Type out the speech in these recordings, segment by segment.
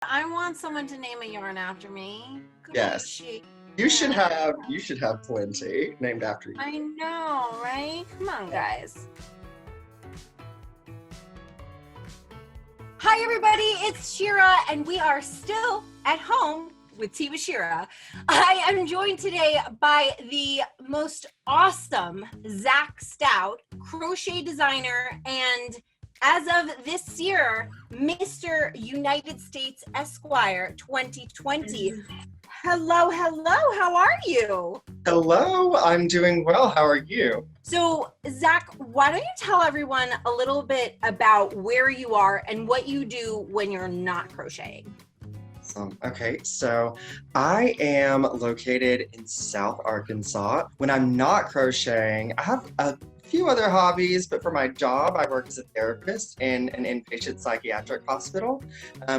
I want someone to name a yarn after me. Yes. You should have plenty named after you. I know, right? Come on, guys. Hi, everybody. It's Shira, and we are still at home with Tea with Shira. I am joined today by the most awesome Zach Stout, crochet designer, and as of this year, Mr. United States Esquire 2020. Hello, how are you? Hello, I'm doing well. How are you? So, Zach, why don't you tell everyone a little bit about where you are and what you do when you're not crocheting? Okay, so I am located in South Arkansas. When I'm not crocheting, I have a few other hobbies, but for my job, I work as a therapist in an inpatient psychiatric hospital,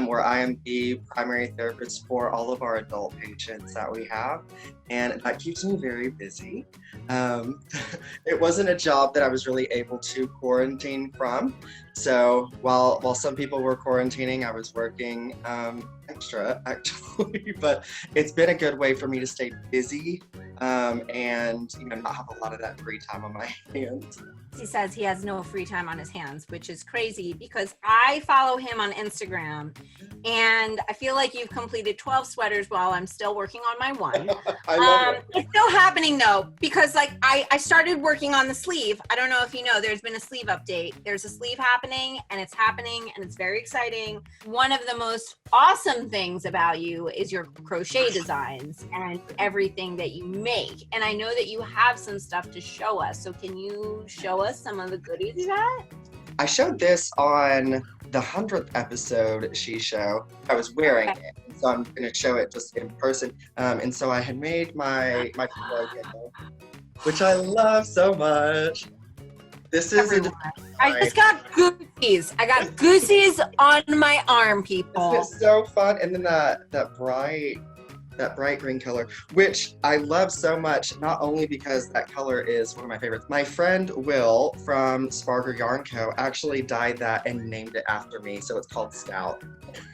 where I am the primary therapist for all of our adult patients that we have, and that keeps me very busy. It wasn't a job that I was really able to quarantine from, so while some people were quarantining, I was working extra actually, but it's been a good way for me to stay busy and not have a lot of that free time on my hands. He says he has no free time on his hands, which is crazy because I follow him on Instagram and I feel like you've completed 12 sweaters while I'm still working on my one. I love it. It's still happening though, because like I started working on the sleeve. I don't know if you know, there's been a sleeve update. There's a sleeve happening and it's very exciting. One of the most awesome things about you is your crochet designs and everything that you make. And I know that you have some stuff to show us. So can you show us some of the goodies you got? I showed this on the 100th episode She Show. I was wearing it, so I'm going to show it just in person. And so I had made my logo, which I love so much. This is I just got goosies. I got goosies on my arm, people. It's so fun. And then that bright green color, which I love so much, not only because that color is one of my favorites. My friend Will from Sparger Yarn Co. actually dyed that and named it after me, so it's called Stout.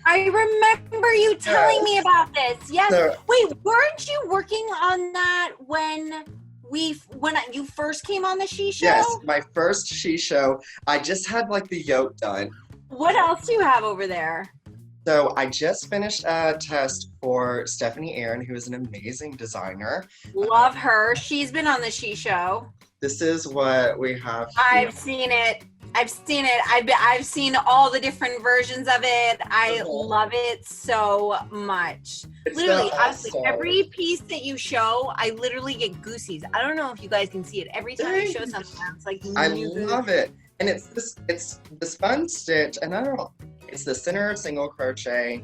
I remember you telling me about this. Yes. So, wait, weren't you working on that when you first came on the She Show? Yes, my first She Show. I just had like the yoke done. What else do you have over there? So I just finished a test for Stephanie Aaron, who is an amazing designer. Love her. She's been on the She Show. This is what we have here. I've seen it. I've seen all the different versions of it. I love it so much. It's literally, so honestly, awesome. every piece that you show, I literally get goosies. I don't know if you guys can see it. Every time you show something, it's like I love it. And it's this fun stitch, and I don't know, it's the center single crochet,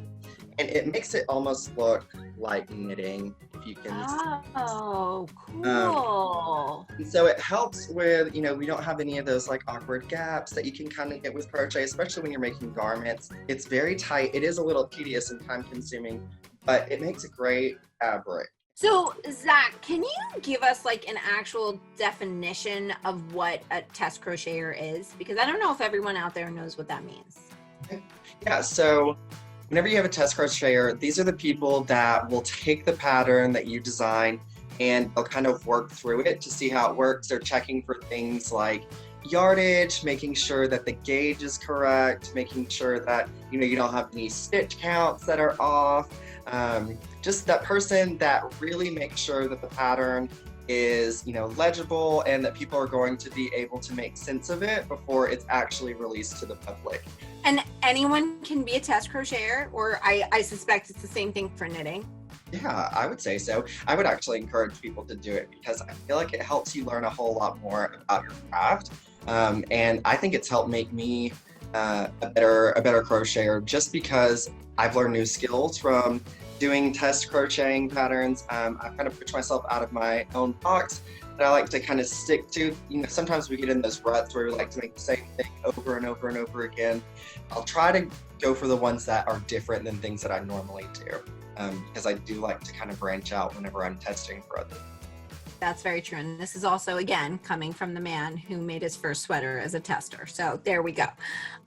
and it makes it almost look like knitting, if you can see. Oh, cool. And so it helps with, we don't have any of those like awkward gaps that you can kind of get with crochet, especially when you're making garments. It's very tight. It is a little tedious and time consuming, but it makes a great fabric. So, Zach, can you give us like an actual definition of what a test crocheter is? Because I don't know if everyone out there knows what that means. Yeah, so whenever you have a test crocheter, these are the people that will take the pattern that you design and they'll kind of work through it to see how it works. They're checking for things like yardage, making sure that the gauge is correct, making sure that you don't have any stitch counts that are off. Just that person that really makes sure that the pattern is legible and that people are going to be able to make sense of it before it's actually released to the public. And anyone can be a test crocheter, or I suspect it's the same thing for knitting. Yeah, I would say so. I would actually encourage people to do it because I feel like it helps you learn a whole lot more about your craft. And I think it's helped make me a better crocheter just because I've learned new skills from doing test crocheting patterns. I've kind of pushed myself out of my own box that I like to kind of stick to. Sometimes we get in those ruts where we like to make the same thing over and over and over again. I'll try to go for the ones that are different than things that I normally do because I do like to kind of branch out whenever I'm testing for others. That's very true. And this is also, again, coming from the man who made his first sweater as a tester. So there we go.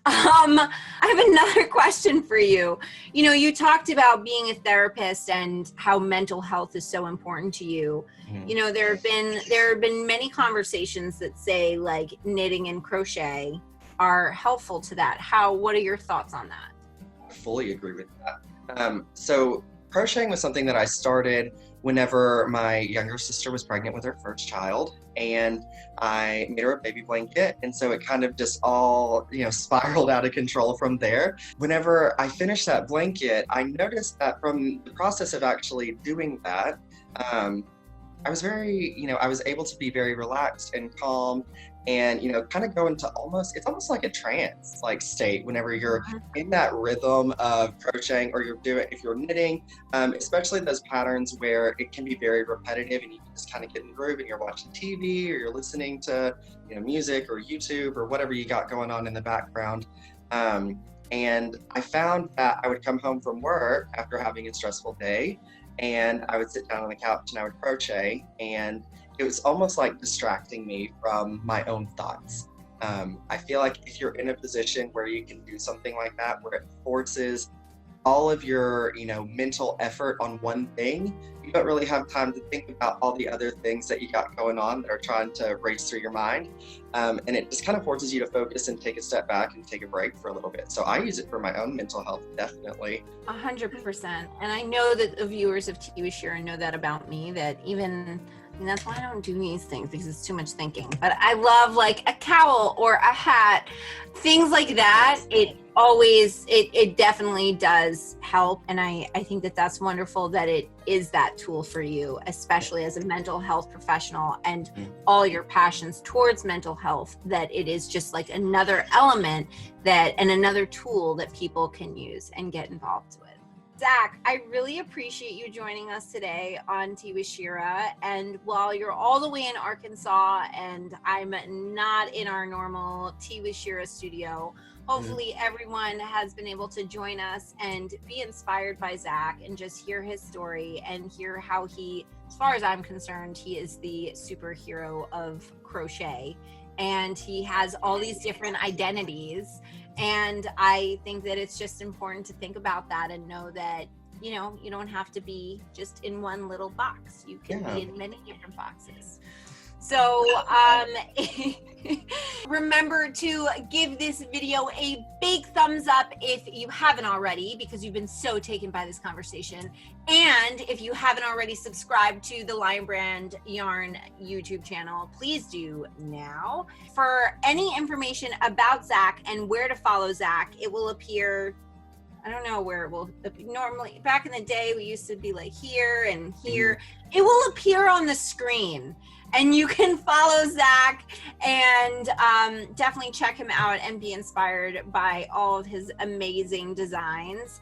I have another question for you. You know, you talked about being a therapist and how mental health is so important to you. Mhm. You know, there have been many conversations that say like knitting and crochet are helpful to that. What are your thoughts on that? I fully agree with that. So crocheting was something that I started whenever my younger sister was pregnant with her first child, and I made her a baby blanket. And so it kind of just all, spiraled out of control from there. Whenever I finished that blanket, I noticed that from the process of actually doing that, I was I was able to be very relaxed and calm and, kind of go into it's almost like a trance like state whenever you're in that rhythm of crocheting or if you're knitting, especially those patterns where it can be very repetitive and you can just kind of get in the groove and you're watching TV or you're listening to, music or YouTube or whatever you got going on in the background. And I found that I would come home from work after having a stressful day and I would sit down on the couch and I would crochet, and it was almost like distracting me from my own thoughts. I feel like if you're in a position where you can do something like that, where it forces all of your, mental effort on one thing, you don't really have time to think about all the other things that you got going on that are trying to race through your mind. And it just kind of forces you to focus and take a step back and take a break for a little bit. So I use it for my own mental health, definitely. 100%. And I know that the viewers of Tea with Shira know that about me, that that's why I don't do these things, because it's too much thinking. But I love like a cowl or a hat, things like that. It definitely does help. And I think that that's wonderful that it is that tool for you, especially as a mental health professional and all your passions towards mental health, that it is just like another element and another tool that people can use and get involved with. Zach, I really appreciate you joining us today on Tea with Shira. And while you're all the way in Arkansas and I'm not in our normal Tea with Shira studio, hopefully everyone has been able to join us and be inspired by Zach and just hear his story and hear how he, as far as I'm concerned, he is the superhero of crochet. And he has all these different identities. And I think that it's just important to think about that and know that, you don't have to be just in one little box. You can be in many different boxes. So remember to give this video a big thumbs up if you haven't already, because you've been so taken by this conversation. And if you haven't already subscribed to the Lion Brand Yarn YouTube channel, please do now. For any information about Zach and where to follow Zach, it will appear, I don't know where it will normally. Back in the day, we used to be like here and here. It will appear on the screen. And you can follow Zach and definitely check him out and be inspired by all of his amazing designs.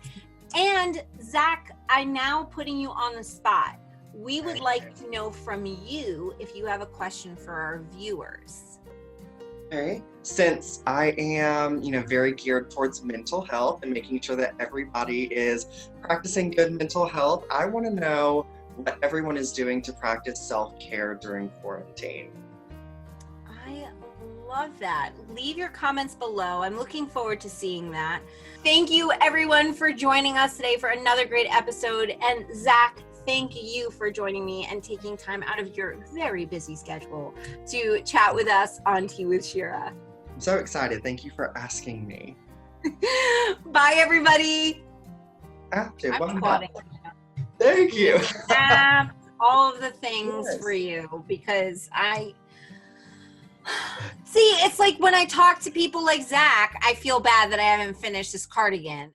And Zach, I'm now putting you on the spot. We would like to know from you if you have a question for our viewers. Okay. Since I am, very geared towards mental health and making sure that everybody is practicing good mental health, I want to know what everyone is doing to practice self-care during quarantine. I love that. Leave your comments below. I'm looking forward to seeing that. Thank you everyone for joining us today for another great episode. And Zach, thank you for joining me and taking time out of your very busy schedule to chat with us on Tea with Shira. I'm so excited. Thank you for asking me. Bye everybody. I'm applauding. Thank you. All of the things for you, because see, it's like when I talk to people like Zach, I feel bad that I haven't finished this cardigan.